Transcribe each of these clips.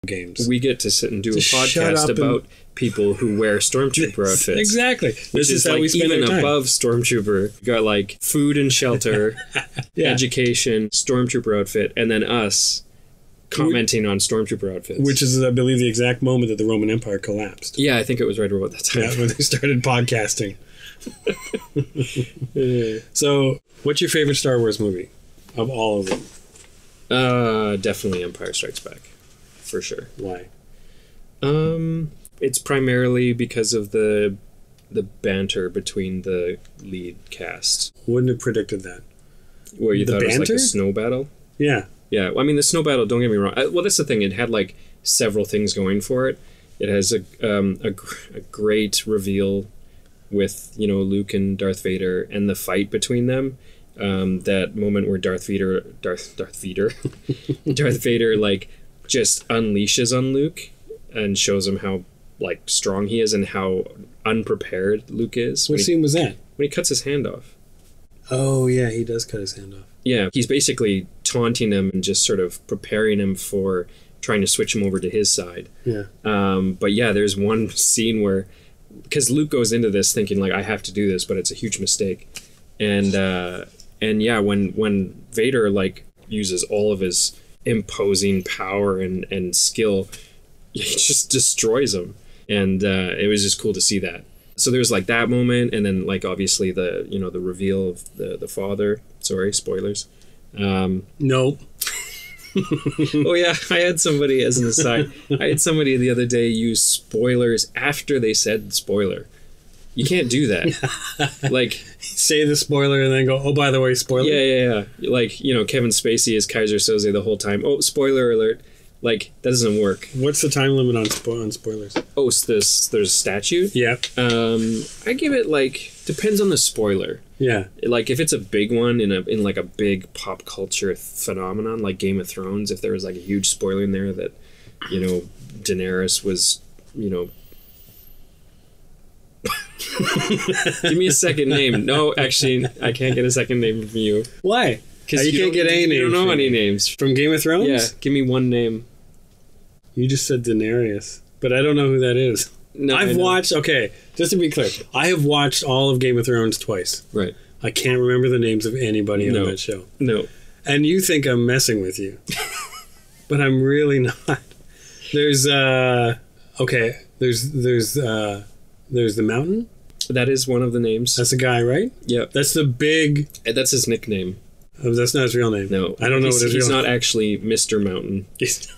games. We get to sit and do a Just shut podcast up about people who wear Stormtrooper outfits. Exactly. Which is how we spend even our time. above Stormtrooper. You got like food and shelter, Yeah. education, Stormtrooper outfit, and then us commenting on Stormtrooper outfits. Which is, I believe, the exact moment that the Roman Empire collapsed. Yeah, I think it was right about that time. Yeah, when they started podcasting. So, what's your favorite Star Wars movie of all of them? Definitely Empire Strikes Back, for sure. Why? It's primarily because of the banter between the lead cast. Wouldn't have predicted that. Where you The thought it was like banter? a snow battle. Yeah. Yeah, well, I mean, the snow battle, don't get me wrong. Well, that's the thing. It had, like, several things going for it. It has a great reveal with, you know, Luke and Darth Vader and the fight between them. That moment where Darth Vader, like, just unleashes on Luke and shows him how, like, strong he is and how unprepared Luke is. What scene was that? When he cuts his hand off. Oh, yeah, he does cut his hand off. Yeah, he's basically taunting him and just sort of preparing him for trying to switch him over to his side. Yeah. But yeah, there's one scene where, because Luke goes into this thinking like, I have to do this, but it's a huge mistake. And yeah, when Vader like uses all of his imposing power and skill, he just destroys him. And it was just cool to see that. So there's like that moment, and then like obviously the reveal of the father. Sorry, spoilers. No. Oh yeah, I had somebody as an aside. I had somebody the other day use spoilers after they said spoiler. You can't do that. Like, say the spoiler and then go, oh, by the way, spoiler. Yeah. Like, you know, Kevin Spacey is Kaiser Soze the whole time. Oh, spoiler alert. Like, that doesn't work. What's the time limit on spoilers? Oh, so there's a statute? Yeah. I give it like, depends on the spoiler. Yeah. Like, if it's a big one in like a big pop culture phenomenon like Game of Thrones, if there was like a huge spoiler in there that, you know, Daenerys was, you know, give me a second name. No, actually, I can't get a second name from you. Why? Because you can't get any names. You don't know any names. From Game of Thrones? Yeah, give me one name. You just said Daenerys, but I don't know who that is. No, I've watched, okay, just to be clear, I have watched all of Game of Thrones twice. Right. I can't remember the names of anybody on that show. No. And you think I'm messing with you. But I'm really not. There's, okay, there's the Mountain. That is one of the names. That's a guy, right? Yep. That's the big... That's his nickname. Oh, that's not his real name. No. I don't know what his real name is. He's not actually Mr. Mountain. He's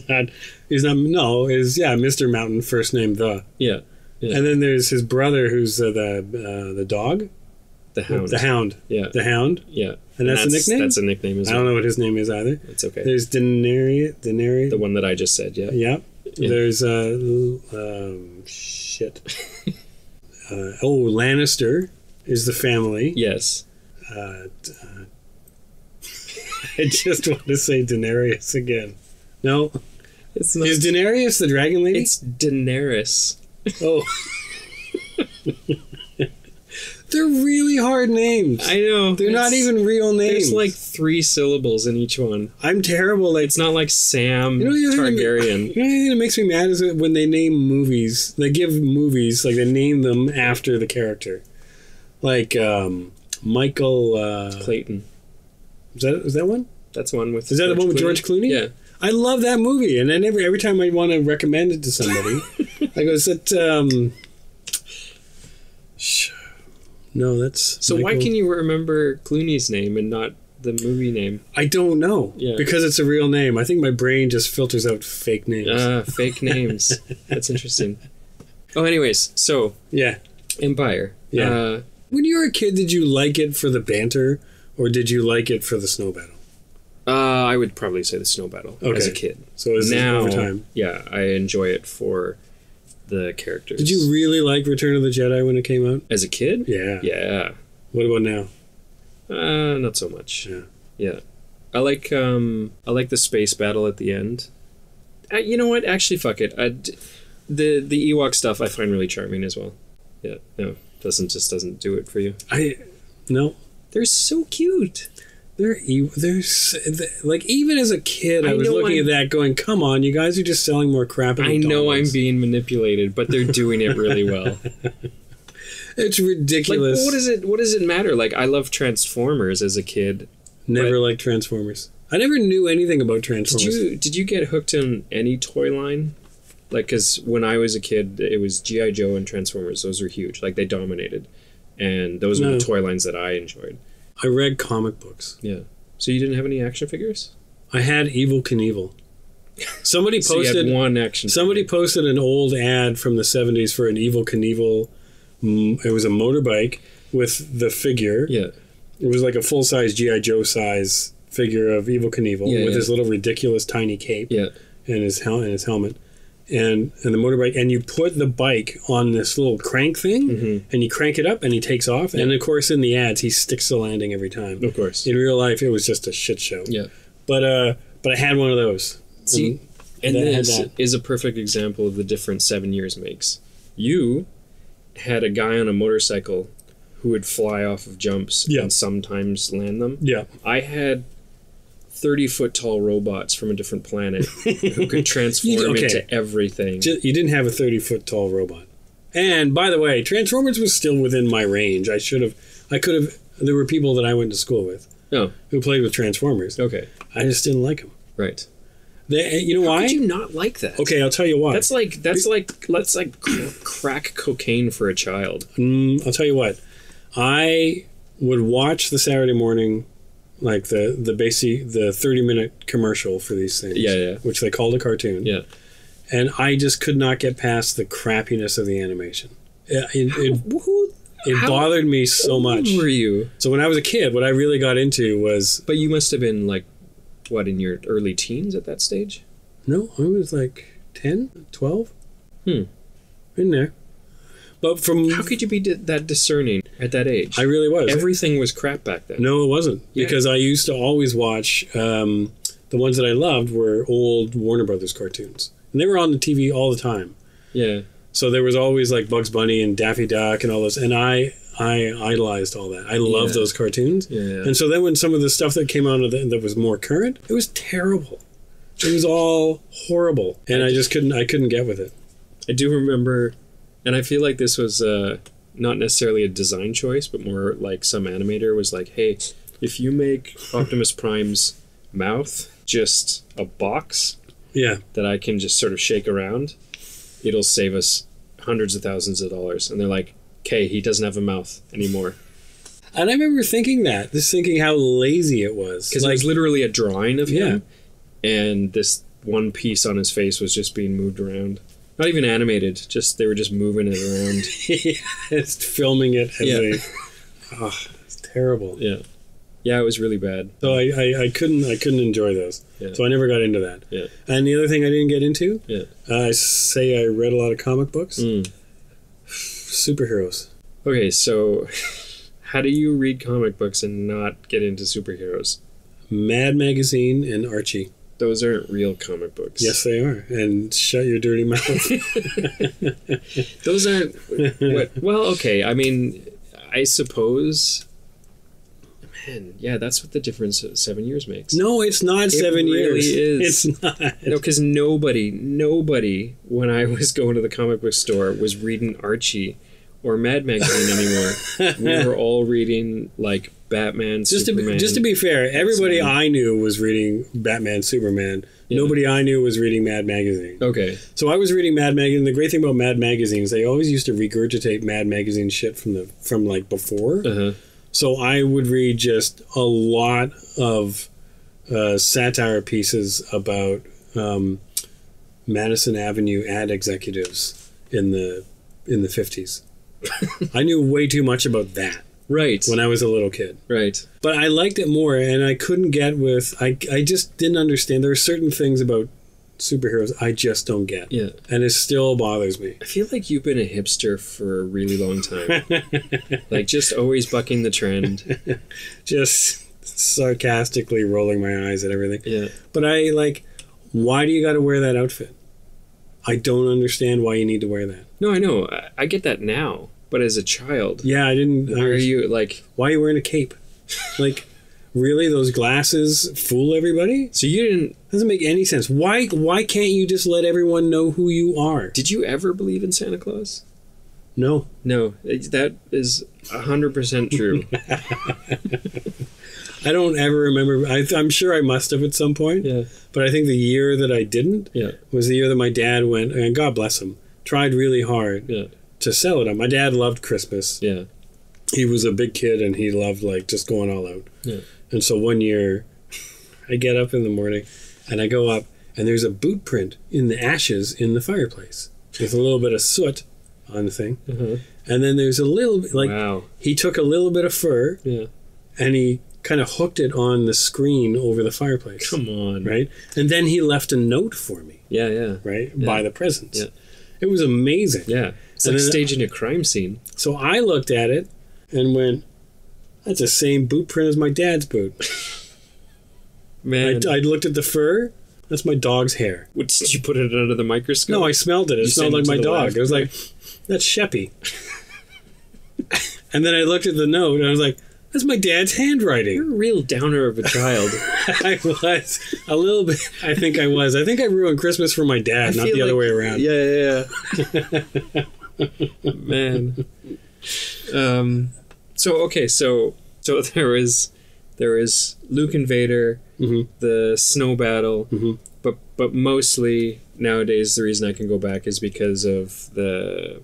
not, no, is, yeah, Mr. Mountain, first name The. Yeah. And then there's his brother who's the dog? The Hound. The Hound. Yeah. The Hound? Yeah. And that's a nickname? That's a nickname as well. I don't know what his name is either. It's okay. There's Daenerys. The one that I just said, yeah. Yep. Yeah. There's, shit. Lannister is the family. Yes. I just want to say Daenerys again. No. It's not. Is Daenerys the dragon lady? It's Daenerys. Oh. They're really hard names. I know. They're not even real names. There's like 3 syllables in each one. I'm terrible. It's not like Sam You Targaryen. know the thing that makes me mad is when they name movies. They give movies, like they name them after the character. Like Michael... Clayton. Is that one? That's one with... Is that the one with George Clooney? Yeah. I love that movie. And then every time I want to recommend it to somebody, I go, is that... No, that's... So why can you remember Clooney's name and not the movie name? I don't know. Yeah. Because it's a real name. I think my brain just filters out fake names. Fake names. That's interesting. Oh, anyways, so... Yeah. Empire. Yeah. When you were a kid, did you like it for the banter, or did you like it for the snow battle? I would probably say the snow battle as a kid. So is now, over time? Yeah, I enjoy it for the characters. Did you really like Return of the Jedi when it came out? As a kid? Yeah. Yeah. What about now? Not so much. Yeah. Yeah. I like the space battle at the end. You know what? Actually, fuck it. The Ewok stuff I find really charming as well. Yeah. No, doesn't do it for you. No. They're so cute. They're like, even as a kid, I was looking at that going, come on, you guys are just selling more crap at McDonald's. I know I'm being manipulated, but they're doing it really well. It's ridiculous. Like, what does it matter? Like, I love Transformers as a kid. Never liked Transformers. I never knew anything about Transformers. Did you get hooked on any toy line? Like, because when I was a kid, it was G.I. Joe and Transformers. Those were huge. Like, they dominated. And those were the toy lines that I enjoyed. I read comic books. Yeah. So you didn't have any action figures? I had Evel Knievel. Somebody posted so you had one action figure. Posted an old ad from the 70s for an Evel Knievel. It was a motorbike with the figure. Yeah. It was like a full-size G.I. Joe size figure of Evel Knievel with his little ridiculous tiny cape and his helmet. And the motorbike, and you put the bike on this little crank thing, and you crank it up, and he takes off. And of course, in the ads, he sticks the landing every time. Of course. In real life, it was just a shit show. Yeah. But I had one of those. See, and this is a perfect example of the difference 7 years makes. You had a guy on a motorcycle who would fly off of jumps and sometimes land them. Yeah. I had 30-foot tall robots from a different planet who could transform into everything. You didn't have a 30-foot tall robot. And by the way, Transformers was still within my range. I could have. There were people that I went to school with who played with Transformers. Okay. I just didn't like them. Right. You know why? How could you not like that? Okay, I'll tell you why. That's like crack cocaine for a child. I'll tell you what. I would watch the Saturday morning, like the 30-minute commercial for these things. Yeah. Which they called a cartoon. Yeah. And I just could not get past the crappiness of the animation. It bothered me so much. How old were you? So when I was a kid, what I really got into was... But you must have been like, what, in your early teens at that stage? No, I was like 10, 12. In there. But how could you be that discerning at that age? I really was. Everything was crap back then. No, it wasn't. Yeah. Because I used to always watch... the ones that I loved were old Warner Brothers cartoons. And they were on the TV all the time. Yeah. So there was always like Bugs Bunny and Daffy Duck and all this. And I idolized all that. I loved those cartoons. Yeah. And so then when some of the stuff that came out of that was more current, it was terrible. It was all horrible. And I couldn't get with it. I do remember, and I feel like this was not necessarily a design choice, but more like some animator was like, hey, if you make Optimus Prime's mouth just a box that I can just sort of shake around, it'll save us hundreds of thousands of dollars. And they're like, okay, he doesn't have a mouth anymore. And I remember thinking how lazy it was. Because it was literally a drawing of him, and this one piece on his face was just being moved around. Not even animated, they were just moving it around. It's filming it as it's terrible. Yeah. Yeah, it was really bad. So I couldn't enjoy those. Yeah. So I never got into that. Yeah. And the other thing I didn't get into, I read a lot of comic books. Superheroes. Okay, so how do you read comic books and not get into superheroes? Mad Magazine and Archie. Those aren't real comic books. Yes, they are. And shut your dirty mouth. Those aren't... Well, okay. I mean, I suppose... Man, yeah, that's what the difference 7 years makes. No, it's not 7 years. It really is. It's not. No, because nobody, when I was going to the comic book store, was reading Archie or Mad Magazine anymore. We were all reading, like, Batman, Superman. Just to be fair, everybody I knew was reading Batman, Superman. Yeah. Nobody I knew was reading Mad Magazine. Okay. So I was reading Mad Magazine. The great thing about Mad Magazine is they always used to regurgitate Mad Magazine shit from like before. Uh-huh. So I would read just a lot of satire pieces about Madison Avenue ad executives in the 50s. I knew way too much about that. Right. When I was a little kid. Right. But I liked it more, and I couldn't get with... I just didn't understand. There are certain things about superheroes I just don't get. Yeah. And it still bothers me. I feel like you've been a hipster for a really long time. Like, just always bucking the trend. Just sarcastically rolling my eyes at everything. Yeah. But why do you got to wear that outfit? I don't understand why you need to wear that. No, I know. I get that now. But as a child... Yeah, I didn't... Why are you, like... Why are you wearing a cape? Like... Really? Those glasses fool everybody? So you didn't... Doesn't make any sense. Why can't you just let everyone know who you are? Did you ever believe in Santa Claus? No. No, that is 100% true. I don't ever remember. I'm sure I must have at some point. Yeah. But I think the year that I didn't was the year that my dad went, and God bless him, tried really hard to sell it on. My dad loved Christmas. Yeah. He was a big kid, and he loved, like, just going all out. Yeah. And so one year, I get up in the morning, and I go up, and there's a boot print in the ashes in the fireplace with a little bit of soot on the thing. Uh-huh. And then there's a little bit, like, he took a little bit of fur, and he kind of hooked it on the screen over the fireplace. Come on. Right? And then he left a note for me. Yeah, yeah. Right? Yeah. By the presents. Yeah. It was amazing. Yeah. It's like staging a crime scene. So I looked at it and went, that's the same boot print as my dad's boot. Man. I looked at the fur. That's my dog's hair. What, did you put it under the microscope? No, I smelled it. It smelled like my dog. It was like, that's Sheppy. And then I looked at the note and I was like, that's my dad's handwriting. You're a real downer of a child. I was. A little bit. I think I was. I think I ruined Christmas for my dad, not the other way around. Yeah. Man. So there is Luke and Vader, the snow battle, but mostly nowadays the reason I can go back is because of the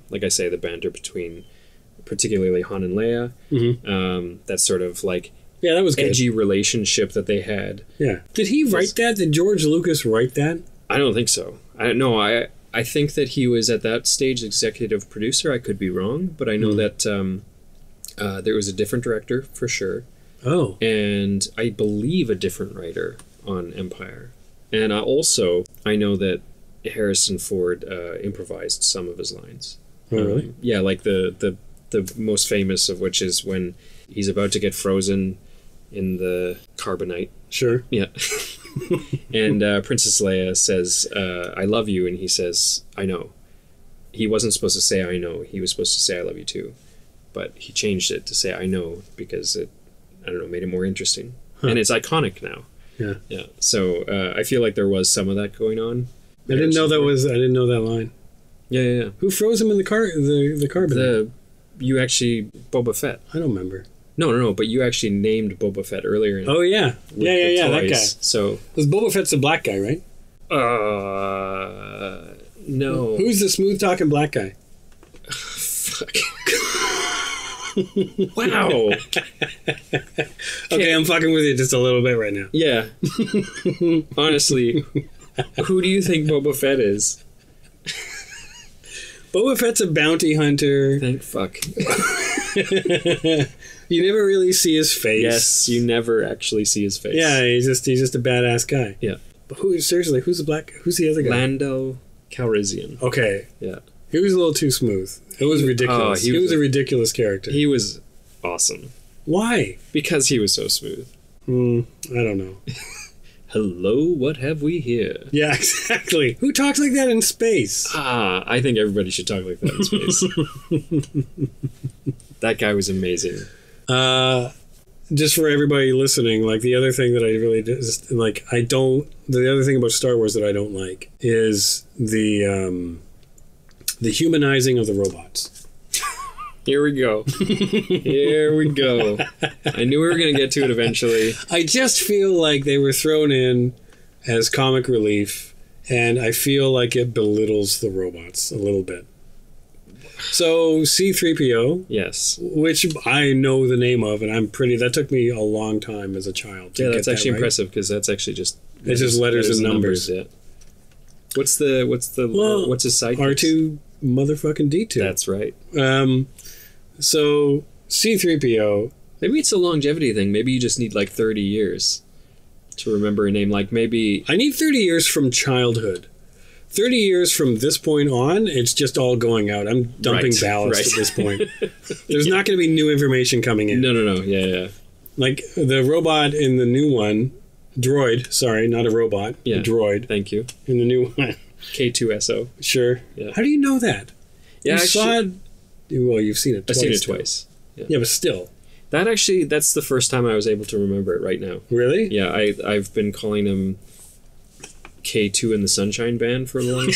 banter between particularly Han and Leia. That sort of like that was edgy relationship that they had. Yeah. Did he write that? Did George Lucas write that? I don't think so. I think that he was at that stage executive producer. I could be wrong, but I know that there was a different director for sure. Oh. And I believe a different writer on Empire. And I know that Harrison Ford improvised some of his lines. Oh, really? Yeah, like the most famous of which is when he's about to get frozen in the carbonite. Sure. Yeah. And Princess Leia says, I love you, and he says, I know. He wasn't supposed to say I know. He was supposed to say I love you too. But he changed it to say I know because it, I don't know, made it more interesting. And it's iconic now. Yeah. Yeah. So I feel like there was some of that going on. I didn't know that line. Yeah. Who froze him in the carbonite? Boba Fett. I don't remember. No, but you actually named Boba Fett earlier. Oh, yeah. Yeah, that guy. So, because Boba Fett's the black guy, right? No. Who's the smooth-talking black guy? Fuck. Wow. Okay, I'm fucking with you just a little bit right now. Yeah. Honestly, who do you think Boba Fett is? Boba Fett's a bounty hunter. Thank fuck. You never really see his face. Yes, you never actually see his face. Yeah, he's just a badass guy. Yeah. But who's the other guy? Lando Calrissian. Okay. Yeah. He was a little too smooth. It was ridiculous. He was a ridiculous character. He was awesome. Why? Because he was so smooth. I don't know. Hello, what have we here? Yeah, exactly. Who talks like that in space? I think everybody should talk like that in space. That guy was amazing. Just for everybody listening, like the other thing that I really just like, the other thing about Star Wars that I don't like is the humanizing of the robots. Here we go. Here we go. I knew we were going to get to it eventually. I just feel like they were thrown in as comic relief, and I feel like it belittles the robots a little bit. So C-3PO, yes, which I know the name of, and that took me a long time as a child to get that's actually right. Impressive because that's actually just it's just letters and numbers. Yeah. What's his sidekick? R2 motherfucking D2. That's right. So C-3PO. Maybe it's a longevity thing. Maybe you just need like 30 years to remember a name. Like maybe I need 30 years from childhood. 30 years from this point on, it's just all going out. I'm dumping ballast at this point. There's not going to be new information coming in. No. Yeah. Like the robot in the new one, droid. Sorry, not a robot. Yeah. A droid. Thank you. In the new one. K2SO. Sure. Yeah. How do you know that? Yeah, you saw it. Well, you've seen it twice. I've seen it twice. Yeah, but still. That's the first time I was able to remember it right now. Really? Yeah, I've been calling him K2 and the Sunshine Band for a long time.